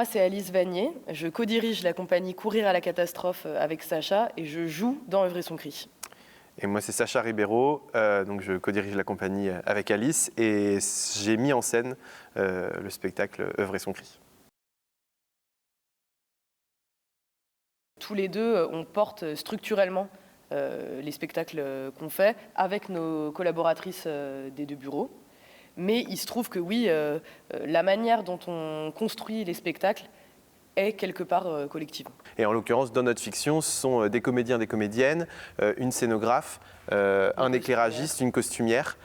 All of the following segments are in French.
moi c'est Alice Vanier, je co-dirige la compagnie Courir à la catastrophe avec Sacha et je joue dans Œuvre et son cri. Et moi c'est Sacha Ribeiro, donc je co-dirige la compagnie avec Alice et j'ai mis en scène le spectacle Œuvre et son cri. Tous les deux, on porte structurellement les spectacles qu'on fait avec nos collaboratrices des deux bureaux. Mais il se trouve que oui, la manière dont on construit les spectacles est quelque part collective. Et en l'occurrence, dans notre fiction, ce sont des comédiens, des comédiennes, une scénographe, un éclairagiste, une costumière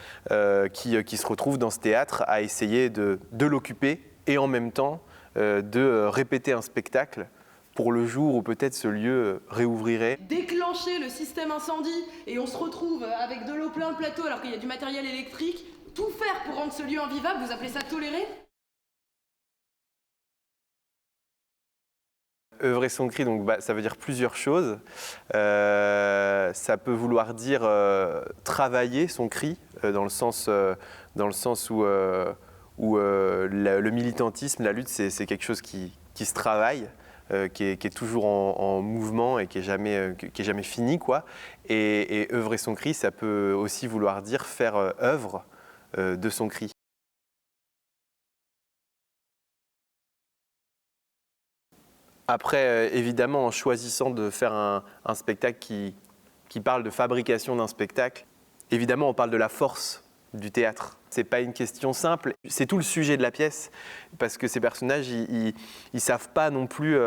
qui se retrouvent dans ce théâtre à essayer de l'occuper et en même temps de répéter un spectacle pour le jour où peut-être ce lieu réouvrirait. Déclencher le système incendie et on se retrouve avec de l'eau plein le plateau alors qu'il y a du matériel électrique, tout faire pour rendre ce lieu invivable, vous appelez ça tolérer ? Œuvrer son cri, donc, ça veut dire plusieurs choses. Ça peut vouloir dire travailler son cri, dans le sens où le militantisme, la lutte, c'est quelque chose qui se travaille, qui est toujours en mouvement et qui est jamais fini, quoi. Et œuvrer son cri, ça peut aussi vouloir dire faire œuvre de son cri. Après, évidemment, en choisissant de faire un spectacle qui parle de fabrication d'un spectacle, évidemment, on parle de la force du théâtre. C'est pas une question simple, c'est tout le sujet de la pièce, parce que ces personnages, ils savent pas non plus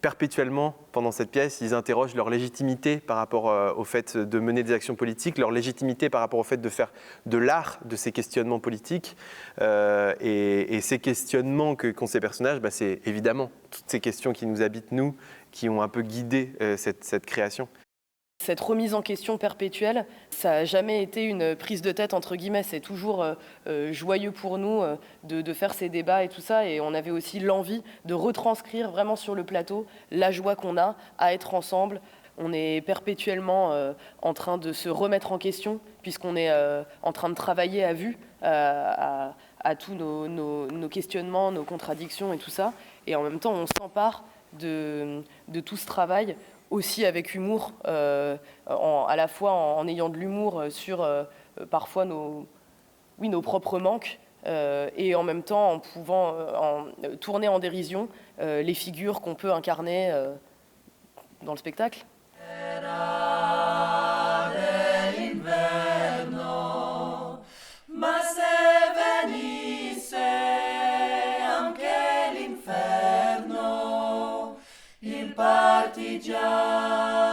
perpétuellement, pendant cette pièce, ils interrogent leur légitimité par rapport au fait de mener des actions politiques, leur légitimité par rapport au fait de faire de l'art de ces questionnements politiques. Et ces questionnements qu'ont ces personnages, c'est évidemment toutes ces questions qui nous habitent, nous, qui ont un peu guidé cette création. Cette remise en question perpétuelle, ça n'a jamais été une prise de tête, entre guillemets. C'est toujours joyeux pour nous de faire ces débats et tout ça. Et on avait aussi l'envie de retranscrire vraiment sur le plateau la joie qu'on a à être ensemble. On est perpétuellement en train de se remettre en question, puisqu'on est en train de travailler à vue à tous nos questionnements, nos contradictions et tout ça. Et en même temps, on s'empare de tout ce travail, aussi avec humour, à la fois en ayant de l'humour sur parfois nos propres manques, et en même temps en pouvant tourner en dérision les figures qu'on peut incarner dans le spectacle. Partigiano